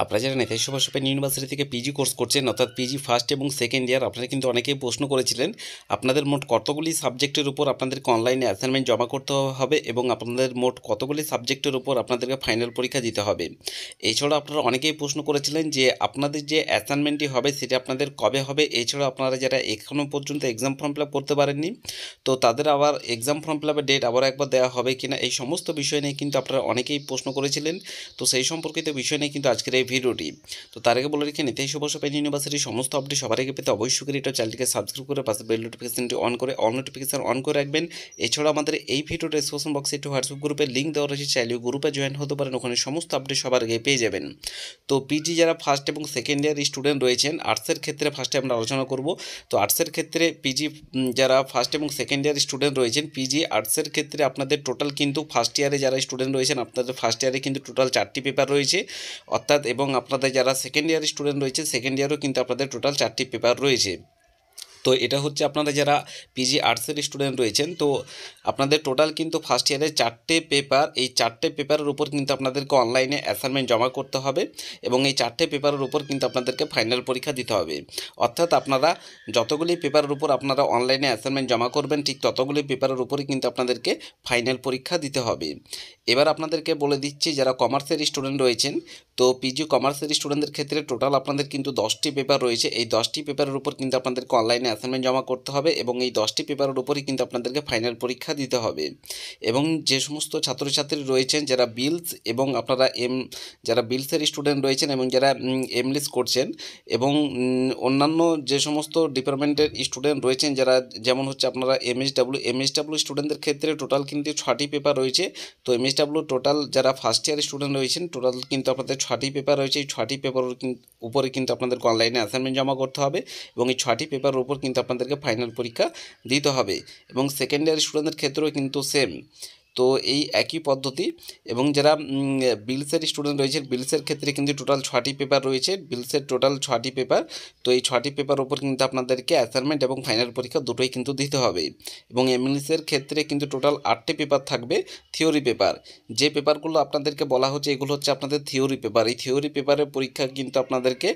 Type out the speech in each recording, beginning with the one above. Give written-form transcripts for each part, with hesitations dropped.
আপনারা যারা Netaji Subhash open university থেকে পিজি কোর্স করছেন অর্থাৎ পিজি ফার্স্ট এবং সেকেন্ড ইয়ার, আপনারা কিন্তু অনেকেই প্রশ্ন করেছিলেন আপনাদের মোট কতগুলি সাবজেক্টের উপর আপনাদেরকে অনলাইনে অ্যাসাইনমেন্ট জমা করতে হবে এবং আপনাদের মোট কতগুলি সাবজেক্টের উপর আপনাদেরকে ফাইনাল পরীক্ষা দিতে হবে। এছাড়া আপনারা অনেকেই প্রশ্ন করেছিলেন যে আপনাদের যে অ্যাসাইনমেন্টটি হবে সেটা আপনাদের কবে হবে। এছাড়া আপনারা যারা এখনও পর্যন্ত এক্সাম ফর্ম ফিল আপ করতে পারেননি তো তাদের আবার এক্সাম ফর্ম ফিল আপের ডেট আবার একবার দেওয়া হবে কিনা, এই সমস্ত বিষয় নিয়ে কিন্তু আপনারা অনেকেই প্রশ্ন করেছিলেন। তো সেই সম্পর্কিত বিষয় নিয়ে কিন্তু আজকের এই ভিডিওটি। তো তার আগে বলে রেখে নেতাজি সুভাষ ওপেন ইউনিভার্সিটির সমস্ত আপডেট সবার আগে পেতে অবশ্যই করে এটা চ্যানেলটিকে সাবস্ক্রাইব করে পাশে বেল নোটিফিকেশনটি অন করে অল নোটিফিকেশন অন করে রাখবেন। এছাড়া আমাদের এই ভিডিও ডেসক্রিপশন বক্সে একটি হোয়াটসঅ্যাপ গ্রুপের লিঙ্ক দেওয়া রয়েছে, চাইলে গ্রুপে জয়েন হতে পারেন, ওখানে সমস্ত আপডেট সবার আগে পেয়ে যাবেন। তো পিজি যারা ফার্স্ট এবং সেকেন্ড ইয়ার স্টুডেন্ট রয়েছেন, আর্টসের ক্ষেত্রে ফার্স্টে আমরা আলোচনা করব। তো আর্টসের ক্ষেত্রে পিজি যারা ফার্স্ট এবং সেকেন্ড ইয়ার স্টুডেন্ট রয়েছেন, পিজি আর্টসের ক্ষেত্রে আপনাদের টোটাল কিন্তু ফার্স্ট ইয়ারে যারা স্টুডেন্ট রয়েছেন আপনাদের ফার্স্ট ইয়ারে কিন্তু টোটাল 4টি পেপার রয়েছে অর্থাৎ, এবং আপনাদের যারা সেকেন্ড ইয়ার স্টুডেন্ট রয়েছে সেকেন্ড ইয়ারও কিন্তু আপনাদের টোটাল 4টি পেপার রয়েছে। তো এটা হচ্ছে আপনারা যারা পিজি আর্টসের স্টুডেন্ট রয়েছেন, তো আপনাদের টোটাল কিন্তু ফার্স্ট ইয়ারে 4টে পেপার, এই 4টে পেপারের উপর কিন্তু আপনাদেরকে অনলাইনে অ্যাসাইনমেন্ট জমা করতে হবে এবং এই 4টে পেপারের উপর কিন্তু আপনাদেরকে ফাইনাল পরীক্ষা দিতে হবে। অর্থাৎ আপনারা যতগুলি পেপারের উপর আপনারা অনলাইনে অ্যাসাইনমেন্ট জমা করবেন ঠিক ততগুলি পেপারের উপরই কিন্তু আপনাদেরকে ফাইনাল পরীক্ষা দিতে হবে। এবার আপনাদেরকে বলে দিচ্ছি যারা কমার্সের স্টুডেন্ট রয়েছেন, তো পিজি কমার্সের স্টুডেন্টদের ক্ষেত্রে টোটাল আপনাদের কিন্তু 10টি পেপার রয়েছে। এই 10টি পেপারের উপর কিন্তু আপনাদেরকে অনলাইনে অ্যাসাইনমেন্ট জমা করতে হবে এবং এই 10টি পেপারের উপরই কিন্তু আপনাদেরকে ফাইনাল পরীক্ষা দিতে হবে। এবং যে সমস্ত ছাত্রছাত্রী রয়েছেন যারা বিলস এবং আপনারা যারা বিলসের স্টুডেন্ট রয়েছেন এবং যারা এমলিস করছেন এবং অন্যান্য যে সমস্ত ডিপার্টমেন্টের স্টুডেন্ট রয়েছেন যারা, যেমন হচ্ছে আপনারা এমএসডাব্লিউ স্টুডেন্টদের ক্ষেত্রে টোটাল কিন্তু 6টি পেপার রয়েছে। তো এমএসডাব্লিউ টোটাল যারা ফার্স্ট ইয়ার স্টুডেন্ট রয়েছেন টোটাল কিন্তু আপনাদের 6টি পেপার রয়েছে। এই 6টি পেপার উপরে কিন্তু আপনাদেরকে অনলাইনে অ্যাসাইনমেন্ট জমা করতে হবে এবং এই 6টি পেপারের উপর কিন্তু আপনাদেরকে ফাইনাল পরীক্ষা দিতে হবে। এবং সেকেন্ড ইয়ার স্টুডেন্টদের ক্ষেত্রেও কিন্তু সেম, তো এই একই পদ্ধতি। এবং যারা বিলসের স্টুডেন্ট রয়েছে বিলসের ক্ষেত্রে কিন্তু টোটাল 6টি পেপার রয়েছে, বিলসের টোটাল 6টি পেপার। তো এই 6টি পেপার উপর কিন্তু আপনাদেরকে অ্যাসাইনমেন্ট এবং ফাইনাল পরীক্ষা দুটোই কিন্তু দিতে হবে। এবং এমএলএসের ক্ষেত্রে কিন্তু টোটাল 8টি পেপার থাকবে থিওরি পেপার। যে পেপারগুলো আপনাদেরকে বলা হচ্ছে এগুলো হচ্ছে আপনাদের থিওরি পেপার। এই থিওরি পেপারের পরীক্ষা কিন্তু আপনাদেরকে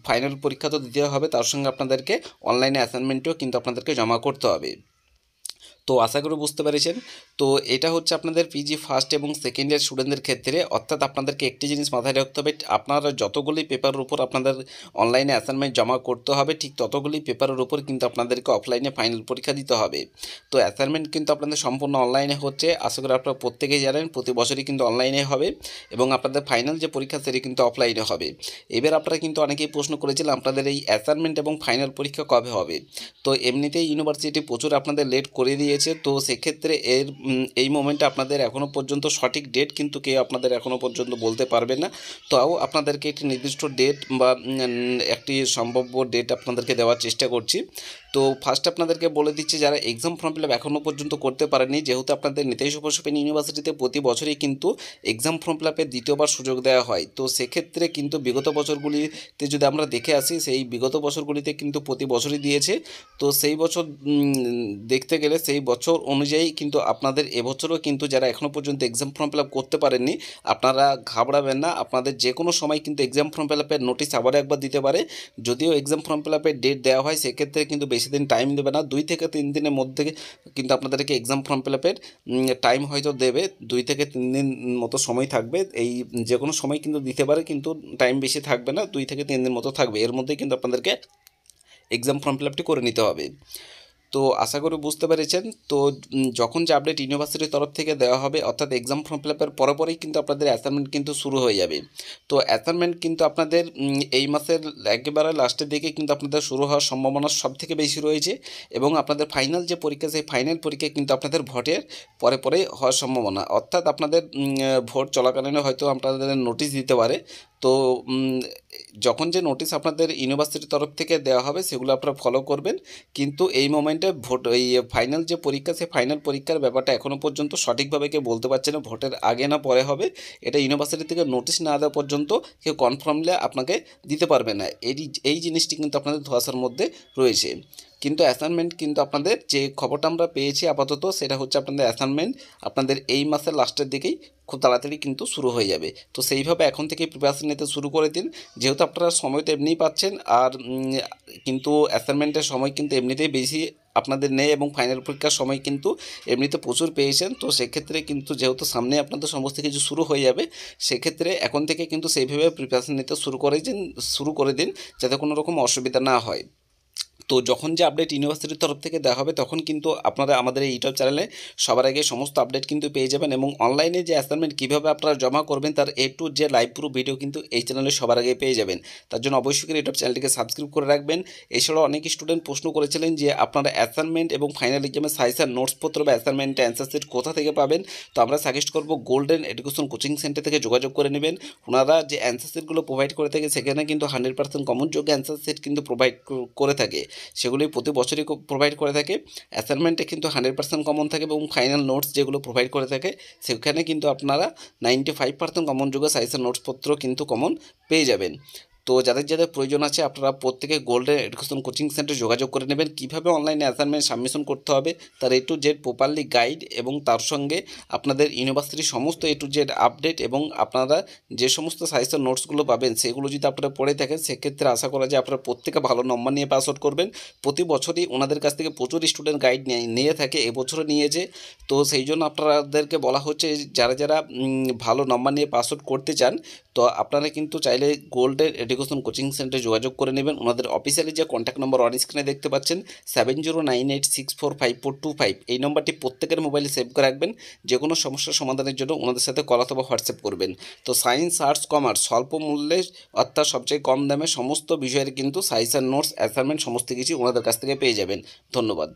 ফাইনাল পরীক্ষা তো দিতে হবে, তার সঙ্গে আপনাদেরকে অনলাইনে অ্যাসাইনমেন্টও কিন্তু আপনাদেরকে জমা করতে হবে। তো আশা করি বুঝতে পেরেছেন। তো এটা হচ্ছে আপনাদের পিজি ফার্স্ট এবং সেকেন্ড ইয়ার স্টুডেন্টদের ক্ষেত্রে। অর্থাৎ আপনাদেরকে একটি জিনিস মাথায় রাখতে হবে, আপনারা যতগুলি পেপারের উপর আপনাদের অনলাইনে অ্যাসাইনমেন্ট জমা করতে হবে ঠিক ততগুলি পেপারের উপর কিন্তু আপনাদেরকে অফলাইনে ফাইনাল পরীক্ষা দিতে হবে। তো অ্যাসাইনমেন্ট কিন্তু আপনাদের সম্পূর্ণ অনলাইনে হচ্ছে, আশা করি আপনারা প্রত্যেকেই জানেন প্রতি বছরই কিন্তু অনলাইনে হবে এবং আপনাদের ফাইনাল যে পরীক্ষা সেটি কিন্তু অফলাইনে হবে। এবার আপনারা কিন্তু অনেকেই প্রশ্ন করেছিলেন আপনাদের এই অ্যাসাইনমেন্ট এবং ফাইনাল পরীক্ষা কবে হবে। তো এমনিতেই ইউনিভার্সিটি প্রচুর আপনাদের লেট করে দিয়েছে, তো সেক্ষেত্রে এই মোমেন্টে আপনাদের এখনও পর্যন্ত সঠিক ডেট কিন্তু কেউ আপনাদের এখনও পর্যন্ত বলতে পারবে না। তাও আপনাদেরকে একটি নির্দিষ্ট ডেট বা একটি সম্ভাব্য ডেট আপনাদেরকে দেওয়ার চেষ্টা করছি। তো ফার্স্ট আপনাদেরকে বলে দিচ্ছি যারা এক্সাম ফর্ম ফিল আপ এখনও পর্যন্ত করতে পারেনি, যেহেতু আপনাদের নেতাজি সুভাষ ওপেন ইউনিভার্সিটিতে প্রতি বছরই কিন্তু এক্সাম ফর্ম ফিল আপের দ্বিতীয়বার সুযোগ দেওয়া হয়। তো সেক্ষেত্রে কিন্তু বিগত বছরগুলিতে যদি আমরা দেখে আসি সেই বিগত বছরগুলিতে কিন্তু প্রতি বছরই দিয়েছে। তো সেই বছর দেখতে গেলে সেই বছর অনুযায়ী কিন্তু আপনাদের এবছরও কিন্তু যারা এখনও পর্যন্ত এক্সাম ফর্ম ফিল আপ করতে পারেননি আপনারা ঘাবড়াবেন না, আপনাদের যে কোনো সময় কিন্তু এক্সাম ফর্ম ফিল আপের নোটিশ আবার একবার দিতে পারে। যদিও এক্সাম ফর্ম ফিল আপের ডেট দেওয়া হয় সেক্ষেত্রে কিন্তু বেশি দিন টাইম দেবে না, 2 থেকে 3 দিনের মধ্যে কিন্তু আপনাদেরকে এক্সাম ফর্ম ফিল আপের টাইম হয়তো দেবে, 2 থেকে 3 দিন মতো সময় থাকবে। এই যে কোনো সময় কিন্তু দিতে পারে কিন্তু টাইম বেশি থাকবে না, 2 থেকে 3 দিন মতো থাকবে, এর মধ্যেই কিন্তু আপনাদেরকে এক্সাম ফর্ম ফিল আপটি করে নিতে হবে। তো আশা করি বুঝতে পেরেছেন। তো যখন যে আপডেট ইউনিভার্সিটির তরফ থেকে দেওয়া হবে অর্থাৎ এক্সাম ফর্ম ফিল আপের পরপরই কিন্তু আপনাদের অ্যাসাইনমেন্ট কিন্তু শুরু হয়ে যাবে। তো অ্যাসাইনমেন্ট কিন্তু আপনাদের এই মাসের একেবারে লাস্টের দিকে কিন্তু আপনাদের শুরু হওয়ার সম্ভাবনা সবথেকে বেশি রয়েছে এবং আপনাদের ফাইনাল যে পরীক্ষা সেই ফাইনাল পরীক্ষা কিন্তু আপনাদের ভোটের পরে হওয়ার সম্ভাবনা, অর্থাৎ আপনাদের ভোট চলাকালীন হয়তো আপনাদের নোটিশ দিতে পারে। তো যখন যে নোটিশ আপনাদের ইউনিভার্সিটির তরফ থেকে দেওয়া হবে সেগুলো আপনারা ফলো করবেন, কিন্তু এই মোমেন্টে ভোট এই ফাইনাল যে পরীক্ষা সেই ফাইনাল পরীক্ষার ব্যাপারটা এখনও পর্যন্ত সঠিকভাবে কেউ বলতে পারছে না, ভোটের আগে না পরে হবে এটা ইউনিভার্সিটি থেকে নোটিশ না দেওয়া পর্যন্ত কেউ কনফার্মলি আপনাকে দিতে পারবে না। এই জিনিসটি কিন্তু আপনাদের ধোঁয়াশার মধ্যে রয়েছে। কিন্তু অ্যাসাইনমেন্ট কিন্তু আপনাদের যে খবরটা আমরা পেয়েছি আপাতত সেটা হচ্ছে আপনাদের অ্যাসাইনমেন্ট আপনাদের এই মাসের লাস্টের দিকেই খুব তাড়াতাড়ি কিন্তু শুরু হয়ে যাবে। তো সেইভাবে এখন থেকে প্রিপারেশন নিতে শুরু করে দিন, যেহেতু আপনারা সময় তো এমনিই পাচ্ছেন, আর কিন্তু অ্যাসাইনমেন্টের সময় কিন্তু এমনিতেই বেশি আপনাদের নেই এবং ফাইনাল পরীক্ষার সময় কিন্তু এমনিতে প্রচুর পেয়েছেন। তো সেক্ষেত্রে কিন্তু যেহেতু সামনে আপনাদের সমস্ত কিছু শুরু হয়ে যাবে, সেক্ষেত্রে এখন থেকে কিন্তু সেইভাবে প্রিপারেশন নিতে শুরু করে দিন যাতে কোনো রকম অসুবিধা না হয়। তো যখন যে আপডেট ইউনিভার্সিটির তরফ থেকে দেওয়া হবে তখন কিন্তু আপনারা আমাদের এই ইউটিউব চ্যানেলে সবার আগে সমস্ত আপডেট কিন্তু পেয়ে যাবেন, এবং অনলাইনে যে অ্যাসাইনমেন্ট কীভাবে আপনারা জমা করবেন তার টু যে লাইভ প্রুফ ভিডিও কিন্তু এই চ্যানেলে সবার আগে পেয়ে যাবেন। তার জন্য অবশ্যই করে ইউটিউব চ্যানেলটিকে সাবস্ক্রাইব করে রাখবেন। এছাড়াও অনেক স্টুডেন্ট প্রশ্ন করেছিলেন যে আপনারা অ্যাসাইনমেন্ট এবং ফাইনাল এক্সামের সাজেশন নোটসপত্র বা অ্যাসাইনমেন্টের অ্যান্সার শিট কোথা থেকে পাবেন। তো আমরা সাজেস্ট করব গোল্ডেন এডুকেশন কোচিং সেন্টার থেকে যোগাযোগ করে নেবেন। ওনারা যে অ্যান্সার শিটগুলো প্রোভাইড করে থাকে সেখানে কিন্তু 100% কমন যোগ্য অ্যান্সার শিট কিন্তু প্রোভাইড করে থাকে, সেগুলি প্রতি বছরই প্রোভাইড করে থাকে। অ্যাসাইনমেন্টে কিন্তু 100% কমন থাকে এবং ফাইনাল নোটস যেগুলো প্রোভাইড করে থাকে সেখানে কিন্তু আপনারা 95% কমন যোগ্য সাজেশন নোটসপত্র কিন্তু কমন পেয়ে যাবেন। তো যাদের প্রয়োজন আছে আপনারা প্রত্যেকে গোল্ডেন এডুকেশন কোচিং সেন্টারে যোগাযোগ করে নেবেন। কীভাবে অনলাইনে অ্যাসাইনমেন্ট সাবমিশন করতে হবে তার টু জেড প্রপারলি গাইড, এবং তার সঙ্গে আপনাদের ইউনিভার্সিটির সমস্ত টু জেড আপডেট, এবং আপনারা যে সমস্ত সাজেশন নোটসগুলো পাবেন সেগুলো যদি আপনারা পড়ে থাকেন সেক্ষেত্রে আশা করা যায় আপনারা প্রত্যেকে ভালো নম্বর নিয়ে পাস আউট করবেন। প্রতি বছরই ওনাদের কাছ থেকে প্রচুর স্টুডেন্ট গাইড নিয়ে থাকে, এবছরও নিয়েছে। তো সেই জন্য আপনাদেরকে বলা হচ্ছে যারা ভালো নম্বর নিয়ে পাস আউট করতে চান তো আপনারা কিন্তু চাইলে গোল্ডেন এডুকেশন কোচিং সেন্টারে যোগাযোগ করে নেবেন। ওনাদের অফিসিয়ালি যে কন্ট্যাক্ট নম্বর অন স্ক্রিনে দেখতে পাচ্ছেন 7098645425, এই নম্বরটি প্রত্যেকের মোবাইলে সেভ করে রাখবেন। যে কোনো সমস্যার সমাধানের জন্য ওনাদের সাথে কল অথবা হোয়াটসঅ্যাপ করবেন। তো সায়েন্স, আর্টস, কমার্স স্বল্প মূল্যে অর্থাৎ সবচেয়ে কম দামে সমস্ত বিষয়ের কিন্তু সাজেশন নোটস, অ্যাসাইনমেন্ট সমস্ত কিছু ওনাদের কাছ থেকে পেয়ে যাবেন। ধন্যবাদ।